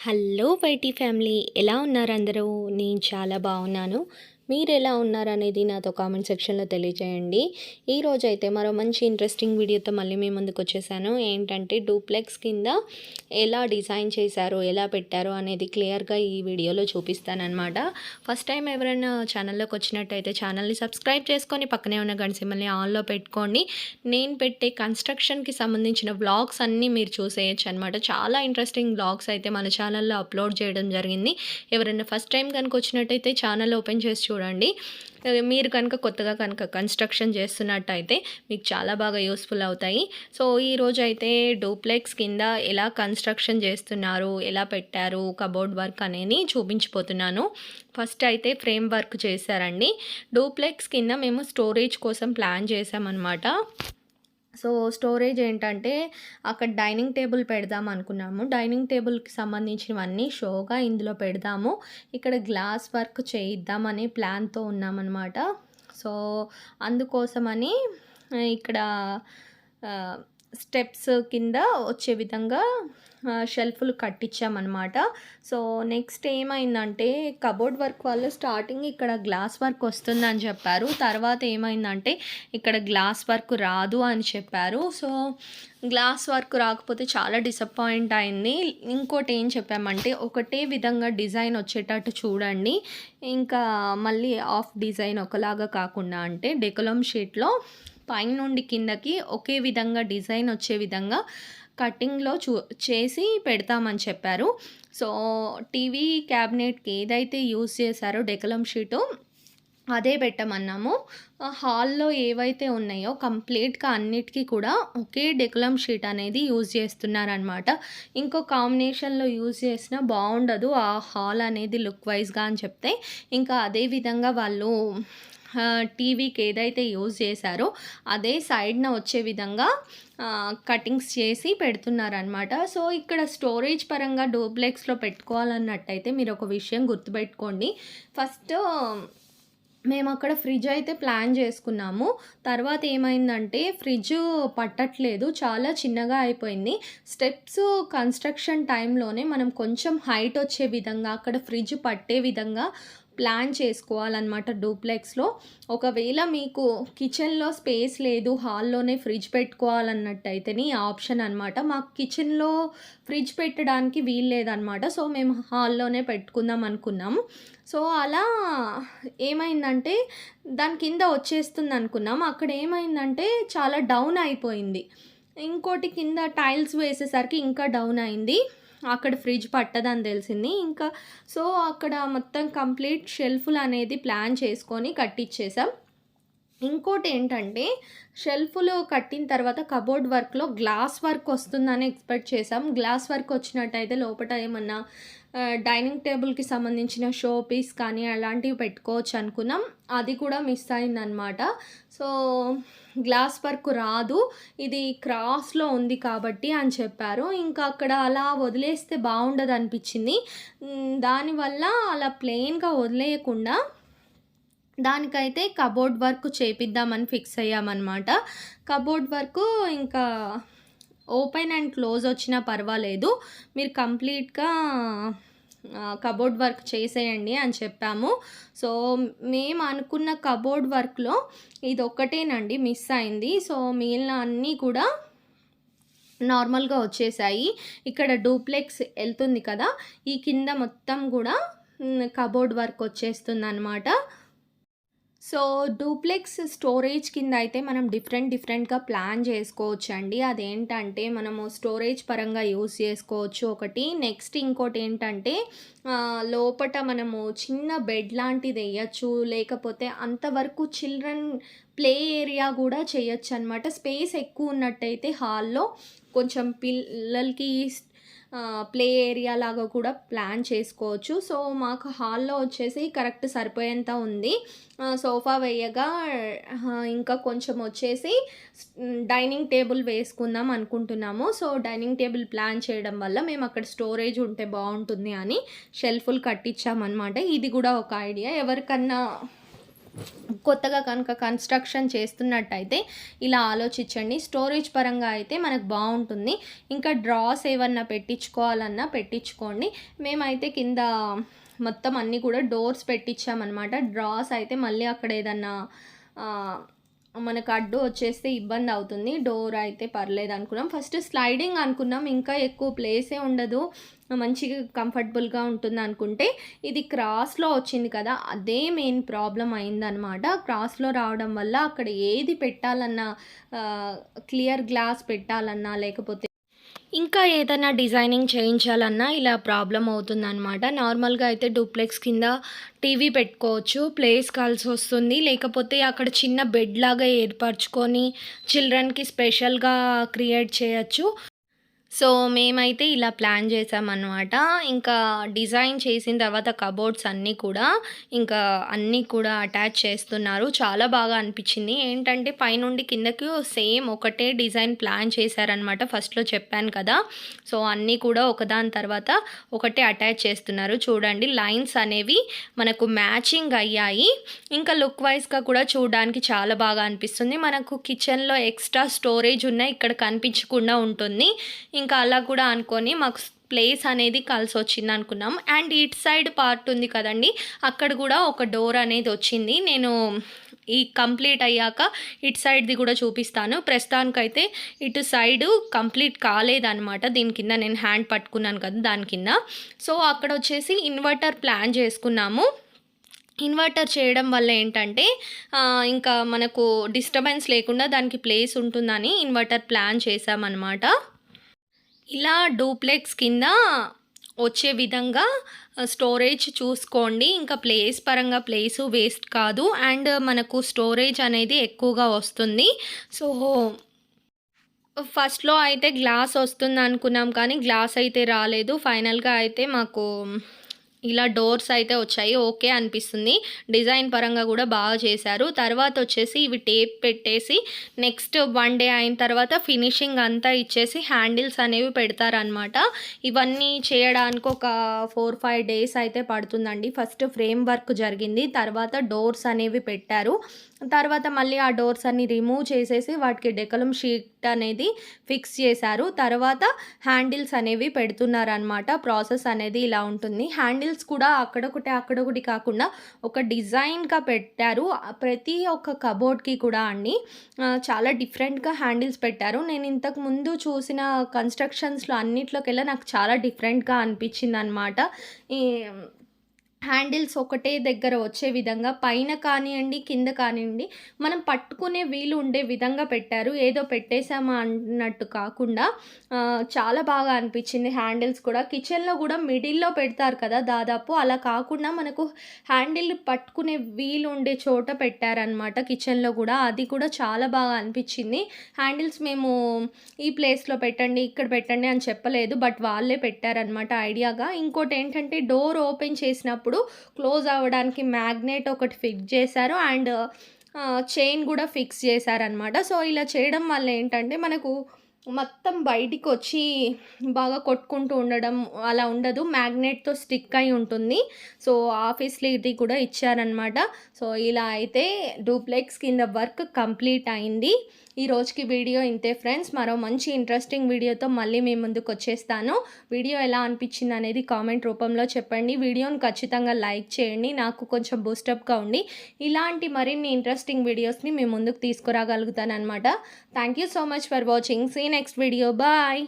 Hello YT family, ఎలా ఉన్నారు అందరూ? నేను చాలా బాగున్నాను. మీరు ఎలా ఉన్నారనేది నాతో కామెంట్ సెక్షన్లో తెలియజేయండి. ఈరోజైతే మరో మంచి ఇంట్రెస్టింగ్ వీడియోతో మళ్ళీ మీ ముందుకు వచ్చేసాను. ఏంటంటే డూప్లెక్స్ కింద ఎలా డిజైన్ చేశారు, ఎలా పెట్టారు అనేది క్లియర్గా ఈ వీడియోలో చూపిస్తానన్నమాట. ఫస్ట్ టైం ఎవరైనా ఛానల్లోకి వచ్చినట్టయితే ఛానల్ని సబ్స్క్రైబ్ చేసుకొని పక్కనే ఉన్న గంట సింబల్ని ఆన్లో పెట్టుకోండి. నేను పెట్టే కన్స్ట్రక్షన్కి సంబంధించిన వ్లాగ్స్ అన్నీ మీరు చూసేయచ్చు అనమాట. చాలా ఇంట్రెస్టింగ్ వ్లాగ్స్ అయితే మన ఛానల్లో అప్లోడ్ చేయడం జరిగింది. ఎవరైనా ఫస్ట్ టైం కనుక వచ్చినట్టయితే ఛానల్ ఓపెన్ చేసి చూడండి. మీరు కనుక కొత్తగా కన్స్ట్రక్షన్ చేస్తున్నట్టయితే మీకు చాలా బాగా యూస్ఫుల్ అవుతాయి. సో ఈరోజు అయితే డూప్లెక్స్ కింద ఎలా కన్స్ట్రక్షన్ చేస్తున్నారు, ఎలా పెట్టారు, కబోర్డ్ వర్క్ అనేది చూపించిపోతున్నాను. ఫస్ట్ అయితే ఫ్రేమ్ వర్క్ చేశారండి. డూప్లెక్స్ కింద మేము స్టోరేజ్ కోసం ప్లాన్ చేసామన్నమాట. సో స్టోరేజ్ ఏంటంటే అక్కడ డైనింగ్ టేబుల్ పెడదాం అనుకున్నాము. డైనింగ్ టేబుల్కి సంబంధించినవన్నీ షోగా ఇందులో పెడదాము, ఇక్కడ గ్లాస్ వర్క్ చేయిద్దామనే ప్లాన్తో ఉన్నామన్నమాట. సో అందుకోసమని ఇక్కడ స్టెప్స్ కింద వచ్చే విధంగా షెల్ఫ్లు కట్టించామన్నమాట. సో నెక్స్ట్ ఏమైందంటే కబోర్డ్ వర్క్ వాళ్ళు స్టార్టింగ్ ఇక్కడ గ్లాస్ వర్క్ వస్తుందని చెప్పారు. తర్వాత ఏమైందంటే ఇక్కడ గ్లాస్ వర్క్ రాదు అని చెప్పారు. సో గ్లాస్ వర్క్ రాకపోతే చాలా డిసప్పాయింట్ అయింది. ఇంకోటి ఏం చెప్పామంటే ఒకటే విధంగా డిజైన్ వచ్చేటట్టు చూడండి, ఇంకా మళ్ళీ ఆఫ్ డిజైన్ ఒకలాగా కాకుండా అంటే డెకోలం షీట్లో పైనుండి కిందకి ఒకే విధంగా డిజైన్ వచ్చే విధంగా కటింగ్లో చేసి పెడతామని చెప్పారు. సో టీవీ క్యాబినెట్కి ఏదైతే యూజ్ చేశారో డెకలం షీటు అదే పెట్టమన్నాము. హాల్లో ఏవైతే ఉన్నాయో కంప్లీట్గా అన్నిటికీ కూడా ఒకే డెకలం షీట్ అనేది యూజ్ చేస్తున్నారనమాట. ఇంకో కాంబినేషన్లో యూజ్ చేసినా బాగుండదు ఆ హాల్ అనేది లుక్ వైజ్గా అని చెప్తే, ఇంకా అదే విధంగా వాళ్ళు టీవీకి ఏదైతే యూజ్ చేశారో అదే సైడ్న వచ్చే విధంగా కటింగ్స్ చేసి పెడుతున్నారనమాట. సో ఇక్కడ స్టోరేజ్ పరంగా డూప్లెక్స్లో పెట్టుకోవాలన్నట్టయితే మీరు ఒక విషయం గుర్తుపెట్టుకోండి. ఫస్ట్ మేము అక్కడ ఫ్రిడ్జ్ అయితే ప్లాన్ చేసుకున్నాము. తర్వాత ఏమైందంటే ఫ్రిడ్జ్ పట్టట్లేదు, చాలా చిన్నగా అయిపోయింది. స్టెప్స్ కన్స్ట్రక్షన్ టైంలోనే మనం కొంచెం హైట్ వచ్చే విధంగా అక్కడ ఫ్రిడ్జ్ పట్టే విధంగా ప్లాన్ చేసుకోవాలన్నమాట డూప్లెక్స్లో. ఒకవేళ మీకు కిచెన్లో స్పేస్ లేదు, హాల్లోనే ఫ్రిడ్జ్ పెట్టుకోవాలన్నట్టయితేనే ఆప్షన్ అనమాట. మాకు కిచెన్లో ఫ్రిడ్జ్ పెట్టడానికి వీలు లేదనమాట. సో మేము హాల్లోనే పెట్టుకుందాం అనుకున్నాము. సో అలా ఏమైందంటే దాని కింద వచ్చేస్తుంది అనుకున్నాం, అక్కడ ఏమైందంటే చాలా డౌన్ అయిపోయింది. ఇంకోటి కింద టైల్స్ వేసేసరికి ఇంకా డౌన్ అయింది, అక్కడ ఫ్రిడ్జ్ పట్టదని తెలిసింది. ఇంకా సో అక్కడ మొత్తం కంప్లీట్ షెల్ఫ్లు అనేది ప్లాన్ చేసుకొని కట్టించేసాం. ఇంకోటి ఏంటంటే షెల్ఫ్లు కట్టిన తర్వాత కబోర్డ్ వర్క్లో గ్లాస్ వర్క్ వస్తుందని ఎక్స్పెక్ట్ చేసాం. గ్లాస్ వర్క్ వచ్చినట్టయితే లోపల ఏమన్నా డైనింగ్ టేబుల్కి సంబంధించిన షో పీస్ కానీ అలాంటివి పెట్టుకోవచ్చు అనుకున్నాం, అది కూడా మిస్ అయిందనమాట. సో గ్లాస్ వర్క్ రాదు, ఇది క్రాస్లో ఉంది కాబట్టి అని చెప్పారు. ఇంకా అక్కడ అలా వదిలేస్తే బాగుండదు అనిపించింది. దానివల్ల అలా ప్లెయిన్గా వదిలేయకుండా దానికైతే కబోర్డ్ వర్క్ చేపిద్దామని ఫిక్స్ అయ్యామన్నమాట. కబోర్డ్ వర్క్ ఇంకా ఓపెన్ అండ్ క్లోజ్ వచ్చినా పర్వాలేదు, మీరు కంప్లీట్గా కబోర్డ్ వర్క్ చేసేయండి అని చెప్పాము. సో మేము అనుకున్న కబోర్డ్ వర్క్లో ఇది ఒక్కటేనండి మిస్ అయింది. సో మిగిలిన అన్నీ కూడా నార్మల్గా వచ్చేసాయి. ఇక్కడ డూప్లెక్స్ వెళ్తుంది కదా, ఈ కింద మొత్తం కూడా కబోర్డ్ వర్క్ వచ్చేస్తుంది అనమాట. సో డూప్లెక్స్ స్టోరేజ్ కింద అయితే మనం డిఫరెంట్గా ప్లాన్ చేసుకోవచ్చు అండి. అదేంటంటే మనము స్టోరేజ్ పరంగా యూస్ చేసుకోవచ్చు ఒకటి. నెక్స్ట్ ఇంకోటి ఏంటంటే లోపట మనము చిన్న బెడ్ లాంటిది వేయచ్చు, లేకపోతే అంతవరకు చిల్డ్రన్ ప్లే ఏరియా కూడా చేయొచ్చు అనమాట. స్పేస్ ఎక్కువ ఉన్నట్టయితే హాల్లో కొంచెం పిల్లలకి ప్లే ఏరియా లాగా కూడా ప్లాన్ చేసుకోవచ్చు. సో మాకు హాల్లో వచ్చేసి కరెక్ట్ సరిపోయేంత ఉంది. సోఫా వేయగా ఇంకా కొంచెం వచ్చేసి డైనింగ్ టేబుల్ వేసుకుందాం అనుకుంటున్నాము. సో డైనింగ్ టేబుల్ ప్లాన్ చేయడం వల్ల మేము అక్కడ స్టోరేజ్ ఉంటే బాగుంటుంది అని షెల్ఫ్లు కట్టించామన్నమాట. ఇది కూడా ఒక ఐడియా. ఎవరికన్నా కొత్తగా కనుక కన్స్ట్రక్షన్ చేస్తున్నట్టయితే ఇలా ఆలోచించండి. స్టోరేజ్ పరంగా అయితే మనకు బాగుంటుంది. ఇంకా డ్రాస్ ఏమన్నా పెట్టించుకోవాలన్నా పెట్టించుకోండి. మేమైతే కింద మొత్తం అన్నీ కూడా డోర్స్ పెట్టించామన్నమాట. డ్రాస్ అయితే మళ్ళీ అక్కడ ఏదన్నా మనకు అడ్డు వచ్చేస్తే ఇబ్బంది అవుతుంది. డోర్ అయితే పర్లేదు అనుకున్నాం. ఫస్ట్ స్లైడింగ్ అనుకున్నాం, ఇంకా ఎక్కువ ప్లేసే ఉండదు, మంచిగా కంఫర్టబుల్గా ఉంటుంది అనుకుంటే ఇది క్రాస్లో వచ్చింది కదా, అదే మెయిన్ ప్రాబ్లం అయిందనమాట. క్రాస్లో రావడం వల్ల అక్కడ ఏది పెట్టాలన్నా, క్లియర్ గ్లాస్ పెట్టాలన్నా లేకపోతే ఇంకా ఏదైనా డిజైనింగ్ చేయించాలన్నా ఇలా ప్రాబ్లం అవుతుందన్నమాట. నార్మల్గా అయితే డూప్లెక్స్ కింద టీవీ పెట్టుకోవచ్చు, ప్లేస్ కలిసి వస్తుంది. లేకపోతే అక్కడ చిన్న బెడ్ లాగా ఏర్పరచుకొని చిల్డ్రన్కి స్పెషల్గా క్రియేట్ చేయొచ్చు. సో మేమైతే ఇలా ప్లాన్ చేసామన్నమాట. ఇంకా డిజైన్ చేసిన తర్వాత కబోర్డ్స్ అన్నీ కూడా అటాచ్ చేస్తున్నారు. చాలా బాగా అనిపించింది. ఏంటంటే పైనుండి కిందకి సేమ్ ఒకటే డిజైన్ ప్లాన్ చేశారనమాట. ఫస్ట్లో చెప్పాను కదా. సో అన్నీ కూడా ఒకదాని తర్వాత ఒకటే అటాచ్ చేస్తున్నారు. చూడండి లైన్స్ అనేవి మనకు మ్యాచింగ్ అయ్యాయి. ఇంకా లుక్ వైజ్గా కూడా చూడడానికి చాలా బాగా అనిపిస్తుంది. మనకు కిచెన్లో ఎక్స్ట్రా స్టోరేజ్ ఉన్నాయి, ఇక్కడ కనిపించకుండా ఉంటుంది. ఇంకా అలా కూడా అనుకొని మాకు ప్లేస్ అనేది కలిసి వచ్చింది అనుకున్నాం. అండ్ ఇటు సైడ్ పార్ట్ ఉంది కదండి, అక్కడ కూడా ఒక డోర్ అనేది వచ్చింది. నేను ఈ కంప్లీట్ అయ్యాక ఇటు సైడ్ది కూడా చూపిస్తాను. ప్రస్తుతానికైతే ఇటు సైడు కంప్లీట్ కాలేదన్నమాట. దీని కింద నేను హ్యాండ్ పట్టుకున్నాను కదా దాని కింద. సో అక్కడ వచ్చేసి ఇన్వర్టర్ ప్లాన్ చేసుకున్నాము. ఇన్వర్టర్ చేయడం వల్ల ఏంటంటే ఇంకా మనకు డిస్టర్బెన్స్ లేకుండా దానికి ప్లేస్ ఉంటుందని ఇన్వర్టర్ ప్లాన్ చేసామన్నమాట. ఇలా డూప్లెక్స్ కింద వచ్చే విధంగా స్టోరేజ్ చూసుకోండి. ఇంకా ప్లేస్ పరంగా ప్లేసు వేస్ట్ కాదు, అండ్ మనకు స్టోరేజ్ అనేది ఎక్కువగా వస్తుంది. సో ఫస్ట్లో అయితే గ్లాస్ వస్తుంది అనుకున్నాం, కానీ గ్లాస్ అయితే రాలేదు. ఫైనల్గా అయితే మాకు ఇలా డోర్స్ అయితే వచ్చాయి. ఓకే అనిపిస్తుంది. డిజైన్ పరంగా కూడా బాగా చేశారు. తర్వాత వచ్చేసి ఇవి టేప్ పెట్టేసి నెక్స్ట్ 1 డే అయిన తర్వాత ఫినిషింగ్ అంతా ఇచ్చేసి హ్యాండిల్స్ అనేవి పెడతారనమాట. ఇవన్నీ చేయడానికి ఒక 4-5 డేస్ అయితే పడుతుందండి. ఫస్ట్ ఫ్రేమ్ వర్క్ జరిగింది, తర్వాత డోర్స్ అనేవి పెట్టారు. తర్వాత మళ్ళీ ఆ డోర్స్ అన్ని రిమూవ్ చేసేసి వాటికి డెకలం షీట్ అనేది ఫిక్స్ చేశారు. తర్వాత హ్యాండిల్స్ అనేవి పెడుతున్నారనమాట. ప్రాసెస్ అనేది ఇలా ఉంటుంది. హ్యాండిల్స్ కూడా అక్కడొకటి కాకుండా ఒక డిజైన్గా పెట్టారు. ప్రతి ఒక్క కబోర్డ్కి కూడా అండి చాలా డిఫరెంట్గా హ్యాండిల్స్ పెట్టారు. నేను ఇంతకు ముందు చూసిన కన్స్ట్రక్షన్స్లో అన్నిట్లోకెల్లా నాకు చాలా డిఫరెంట్గా అనిపించింది అనమాట. ఈ హ్యాండిల్స్ ఒకటే దగ్గర వచ్చే విధంగా పైన కానివ్వండి కింద కానివ్వండి మనం పట్టుకునే వీలు ఉండే విధంగా పెట్టారు. ఏదో పెట్టేశామా అన్నట్టు కాకుండా చాలా బాగా అనిపించింది. హ్యాండిల్స్ కూడా కిచెన్లో కూడా మిడిల్లో పెడతారు కదా దాదాపు, అలా కాకుండా మనకు హ్యాండిల్ పట్టుకునే వీలు ఉండే చోట పెట్టారనమాట కిచెన్లో కూడా. అది కూడా చాలా బాగా అనిపించింది. హ్యాండిల్స్ మేము ఈ ప్లేస్లో పెట్టండి ఇక్కడ పెట్టండి అని చెప్పలేదు, బట్ వాళ్ళే పెట్టారనమాట ఐడియాగా. ఇంకోటి ఏంటంటే డోర్ ఓపెన్ చేసినప్పుడు క్లోజ్ అవ్వడానికి మ్యాగ్నెట్ ఒకటి ఫిక్స్ చేశారు, అండ్ చైన్ కూడా ఫిక్స్ చేశారనమాట. సో ఇలా చేయడం వల్ల ఏంటంటే మనకు మొత్తం బయటికి వచ్చి బాగా కొట్టుకుంటూ ఉండడం అలా ఉండదు, మ్యాగ్నెట్తో స్టిక్ అయి ఉంటుంది. సో ఆ ఫెసిలిటీ కూడా ఇచ్చారనమాట. సో ఇలా అయితే డూప్లెక్స్ కింద వర్క్ కంప్లీట్ అయింది. ఈ రోజుకి వీడియో ఇంతే ఫ్రెండ్స్. మరో మంచి ఇంట్రెస్టింగ్ వీడియోతో మళ్ళీ మీ ముందుకు వచ్చేస్తాను. వీడియో ఎలా అనిపించింది అనేది కామెంట్ రూపంలో చెప్పండి. వీడియోని ఖచ్చితంగా లైక్ చేయండి, నాకు కొంచెం బూస్టప్గా ఉండి ఇలాంటి మరిన్ని ఇంట్రెస్టింగ్ వీడియోస్ని మీ ముందుకు తీసుకురాగలుగుతాను అనమాట. Thank you so much for watching. See next video. Bye.